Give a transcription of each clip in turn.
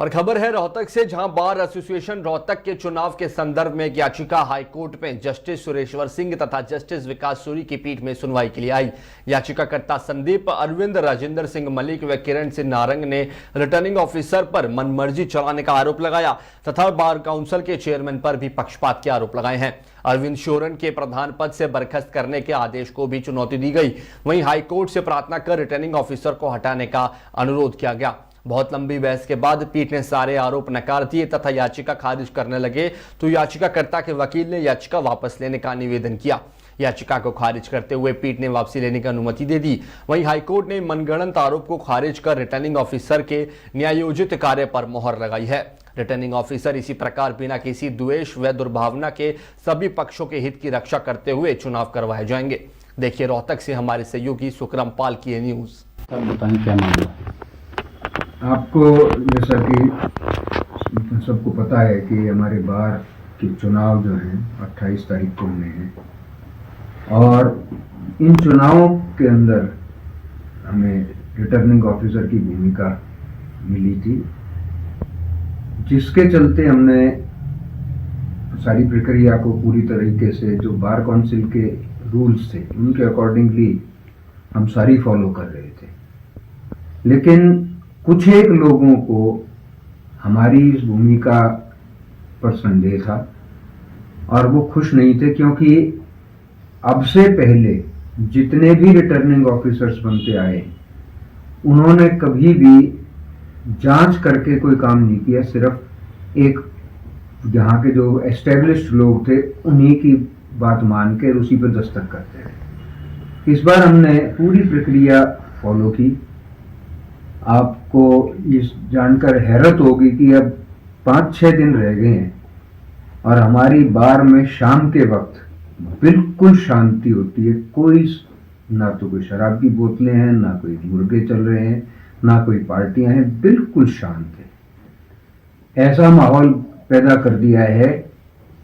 और खबर है रोहतक से, जहां बार एसोसिएशन रोहतक के चुनाव के संदर्भ में एक याचिका हाईकोर्ट में जस्टिस सुरेश्वर सिंह तथा जस्टिस विकास सूरी की पीठ में सुनवाई के लिए आई। याचिकाकर्ता संदीप, अरविंद, राजेंद्र सिंह मलिक व किरण सिंह नारंग ने रिटर्निंग ऑफिसर पर मनमर्जी चलाने का आरोप लगाया तथा बार काउंसिल के चेयरमैन पर भी पक्षपात के आरोप लगाए हैं। अरविंद शोरन के प्रधान पद से बर्खास्त करने के आदेश को भी चुनौती दी गई। वहीं हाईकोर्ट से प्रार्थना कर रिटर्निंग ऑफिसर को हटाने का अनुरोध किया गया। बहुत लंबी बहस के बाद पीठ ने सारे आरोप नकार दिए तथा याचिका खारिज करने लगे तो याचिकाकर्ता के वकील ने याचिका वापस लेने का निवेदन किया। याचिका को खारिज करते हुए पीठ ने वापसी लेने की अनुमति दे दी। वहीं हाईकोर्ट ने मनगढ़ंत आरोप को खारिज कर रिटर्निंग ऑफिसर के न्यायोचित कार्य पर मोहर लगाई है। रिटर्निंग ऑफिसर इसी प्रकार बिना किसी द्वेष व दुर्भावना के सभी पक्षों के हित की रक्षा करते हुए चुनाव करवाए जाएंगे। देखिए रोहतक से हमारे सहयोगी सुकरम पाल की ये न्यूज। बताएं क्या मामला। आपको जैसा कि सबको पता है कि हमारे बार के चुनाव जो हैं 28 तारीख को होने हैं और इन चुनावों के अंदर हमें रिटर्निंग ऑफिसर की भूमिका मिली थी, जिसके चलते हमने सारी प्रक्रिया को पूरी तरीके से जो बार काउंसिल के रूल्स थे उनके अकॉर्डिंगली हम सारी फॉलो कर रहे थे। लेकिन कुछ एक लोगों को हमारी इस भूमिका पर संदेह था और वो खुश नहीं थे, क्योंकि अब से पहले जितने भी रिटर्निंग ऑफिसर्स बनते आए उन्होंने कभी भी जांच करके कोई काम नहीं किया। सिर्फ एक यहाँ के जो एस्टेब्लिश्ड लोग थे उन्हीं की बात मान के उसी पर दस्तखत करते रहे। इस बार हमने पूरी प्रक्रिया फॉलो की। आपको इस जानकर हैरत होगी कि अब 5-6 दिन रह गए हैं और हमारी बार में शाम के वक्त बिल्कुल शांति होती है। कोई ना तो कोई शराब की बोतलें हैं, ना कोई मुर्गे चल रहे हैं, ना कोई पार्टियां हैं, बिल्कुल शांत है। ऐसा माहौल पैदा कर दिया है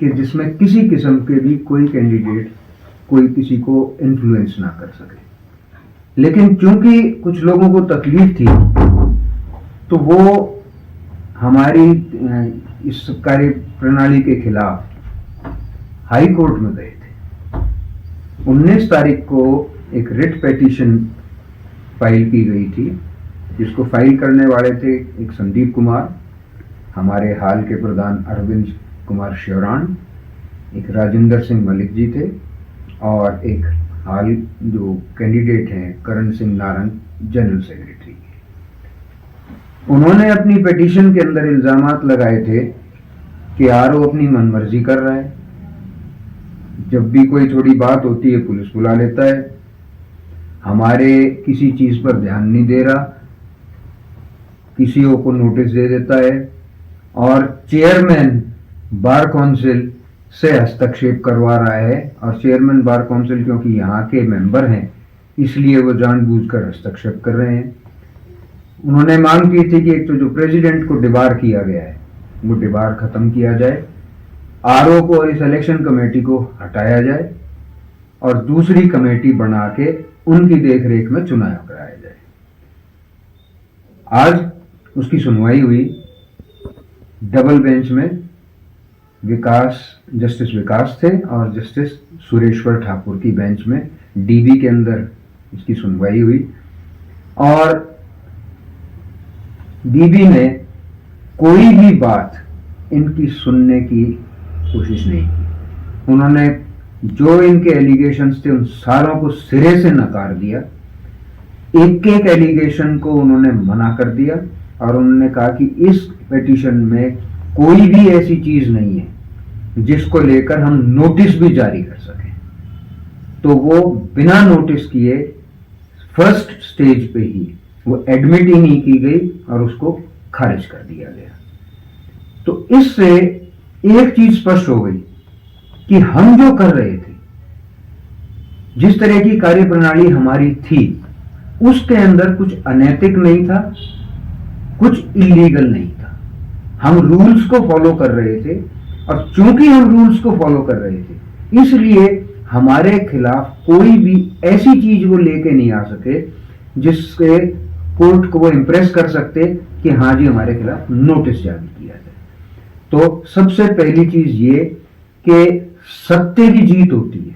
कि जिसमें किसी किस्म के भी कोई कैंडिडेट कोई किसी को इन्फ्लुएंस ना कर सके। लेकिन क्योंकि कुछ लोगों को तकलीफ थी तो वो हमारी इस कार्य प्रणाली के खिलाफ हाई कोर्ट में गए थे। 19 तारीख को एक रिट पिटीशन फाइल की गई थी, जिसको फाइल करने वाले थे एक संदीप कुमार, हमारे हाल के प्रधान अरविंद कुमार श्योरान, एक राजेंद्र सिंह मलिक जी थे और एक हाल जो कैंडिडेट हैं करण सिंह नारंग, जनरल सेक्रेटरी। उन्होंने अपनी पिटीशन के अंदर इल्जामात लगाए थे कि आरओ अपनी मनमर्जी कर रहा है, जब भी कोई थोड़ी बात होती है पुलिस बुला लेता है, हमारे किसी चीज पर ध्यान नहीं दे रहा, किसी को नोटिस दे देता है और चेयरमैन बार काउंसिल से हस्तक्षेप करवा रहा है। और चेयरमैन बार काउंसिल क्योंकि यहाँ के मेंबर हैं इसलिए वो जानबूझकर हस्तक्षेप कर रहे हैं। उन्होंने मांग की थी कि एक तो जो प्रेसिडेंट को डिबार किया गया है वो डिबार खत्म किया जाए, आरओ को और इस इलेक्शन कमेटी को हटाया जाए और दूसरी कमेटी बना के उनकी देखरेख में चुनाव कराया जाए। आज उसकी सुनवाई हुई डबल बेंच में। जस्टिस विकास थे और जस्टिस सुरेश्वर ठाकुर की बेंच में डीबी के अंदर इसकी सुनवाई हुई और डीबी ने कोई भी बात इनकी सुनने की कोशिश नहीं की। उन्होंने जो इनके एलिगेशंस थे उन सारों को सिरे से नकार दिया। एक एक एलिगेशन को उन्होंने मना कर दिया और उन्होंने कहा कि इस पिटीशन में कोई भी ऐसी चीज नहीं है जिसको लेकर हम नोटिस भी जारी कर सकें। तो वो बिना नोटिस किए फर्स्ट स्टेज पे ही वो एडमिट ही नहीं की गई और उसको खारिज कर दिया गया। तो इससे एक चीज स्पष्ट हो गई कि हम जो कर रहे थे, जिस तरह की कार्यप्रणाली हमारी थी, उसके अंदर कुछ अनैतिक नहीं था, कुछ इलीगल नहीं था। हम रूल्स को फॉलो कर रहे थे और चूंकि हम रूल्स को फॉलो कर रहे थे इसलिए हमारे खिलाफ कोई भी ऐसी चीज वो लेके नहीं आ सके जिससे कोर्ट को वो इम्प्रेस कर सकते कि हाँ जी हमारे खिलाफ नोटिस जारी किया जाए। तो सबसे पहली चीज ये कि सत्य की जीत होती है।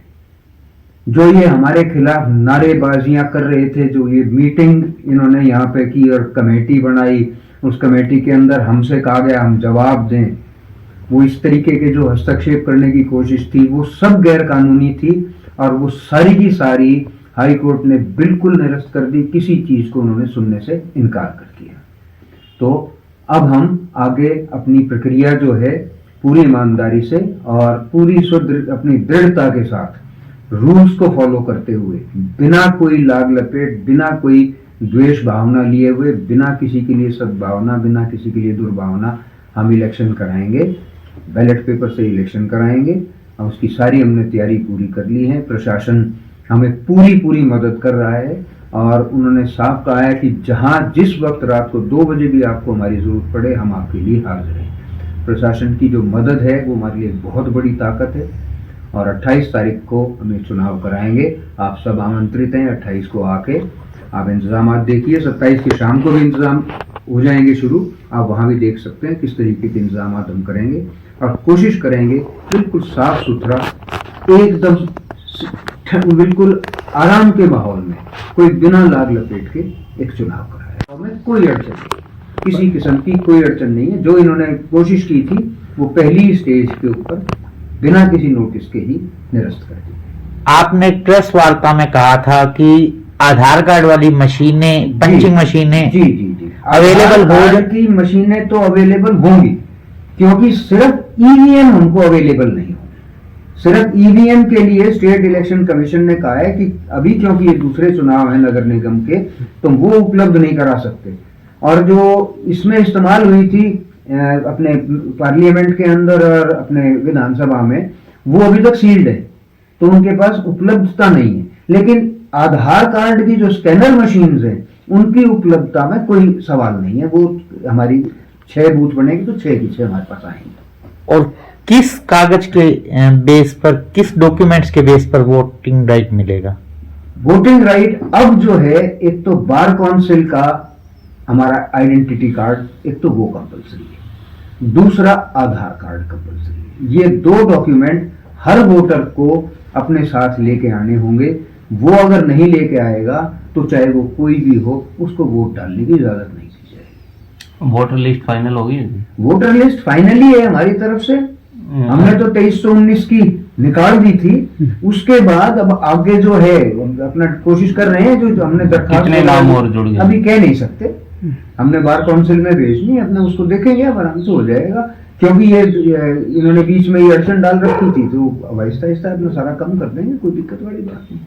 जो ये हमारे खिलाफ नारेबाजियां कर रहे थे, जो ये मीटिंग इन्होंने यहाँ पे की और कमेटी बनाई, उस कमेटी के अंदर हमसे कहा गया हम जवाब दें, वो इस तरीके के जो हस्तक्षेप करने की कोशिश थी वो सब गैर कानूनी थी और वो सारी की सारी हाई कोर्ट ने बिल्कुल निरस्त कर दी। किसी चीज को उन्होंने सुनने से इनकार कर दिया। तो अब हम आगे अपनी प्रक्रिया जो है पूरी ईमानदारी से और पूरी अपनी दृढ़ता के साथ रूल्स को फॉलो करते हुए, बिना कोई लाग लपेट, बिना कोई द्वेष भावना लिए हुए, बिना किसी के लिए सद्भावना, बिना किसी के लिए दुर्भावना हम इलेक्शन कराएंगे। बैलेट पेपर से इलेक्शन कराएंगे और उसकी सारी हमने तैयारी पूरी कर ली है। प्रशासन हमें पूरी मदद कर रहा है और उन्होंने साफ कहा है कि जहां जिस वक्त रात को 2 बजे भी आपको हमारी जरूरत पड़े हम आपके लिए हाजिर हैं। प्रशासन की जो मदद है वो हमारे लिए बहुत बड़ी ताकत है और 28 तारीख को हमें चुनाव कराएंगे। आप सब आमंत्रित हैं। 28 को आके आप इंतजाम देखिए। 27 की शाम को भी इंतजाम हो जाएंगे शुरू। आप वहां भी देख सकते हैं किस तरीके के इंतजाम हम करेंगे और कोशिश करेंगे बिल्कुल साफ सुथरा, एकदम बिल्कुल आराम के माहौल में, कोई बिना लाग लपेट के एक चुनाव कराया। हमें कोई अड़चन नहीं, किसी किस्म की कोई अड़चन नहीं है। जो इन्होंने कोशिश की थी वो पहली स्टेज के ऊपर बिना किसी नोटिस के ही निरस्त कर दी। आपने प्रेस वार्ता में कहा था कि आधार कार्ड वाली मशीनें, पंचिंग मशीनें जी अवेलेबल हो की मशीनें तो अवेलेबल होंगी, क्योंकि सिर्फ ईवीएम हमको अवेलेबल नहीं होगी। सिर्फ ईवीएम के लिए स्टेट इलेक्शन कमीशन ने कहा है कि अभी क्योंकि ये दूसरे चुनाव है नगर निगम के, तो वो उपलब्ध नहीं करा सकते। और जो इसमें इस्तेमाल हुई थी अपने पार्लियामेंट के अंदर और अपने विधानसभा में, वो अभी तक सील्ड है, तो उनके पास उपलब्धता नहीं है। लेकिन आधार कार्ड की जो स्कैनर मशीन्स हैं उनकी उपलब्धता में कोई सवाल नहीं है। वो हमारी 6 बूथ बनेगी तो 6 की 6 हमारे पास आएंगे। और किस कागज के बेस पर, किस डॉक्यूमेंट्स के बेस पर वोटिंग राइट मिलेगा? वोटिंग राइट अब जो है, एक तो बार काउंसिल का हमारा आइडेंटिटी कार्ड, एक तो वो कंपलसरी है, दूसरा आधार कार्ड कंपलसरी है। ये 2 डॉक्यूमेंट हर वोटर को अपने साथ लेके आने होंगे। वो अगर नहीं लेके आएगा तो चाहे वो कोई भी हो, उसको वोट डालने की इजाजत नहीं दी जाएगी। वोटर लिस्ट फाइनल होगी? वोटर लिस्ट फाइनली है हमारी तरफ से। हमने तो 2319 की निकाल दी थी। उसके बाद अब आगे जो है अपना कोशिश कर रहे हैं। जो हमने दरखास्त, कितने नाम और जुड़ गए अभी कह नहीं सकते। हमने बार काउंसिल में भेजनी है, अपने उसको देखेंगे, अब आराम से हो जाएगा। क्योंकि ये इन्होंने बीच में ये अड़चन डाल रखी थी, तो आहिस्ता आहिस्ता अपना सारा कम कर देंगे, कोई दिक्कत वाली बात नहीं।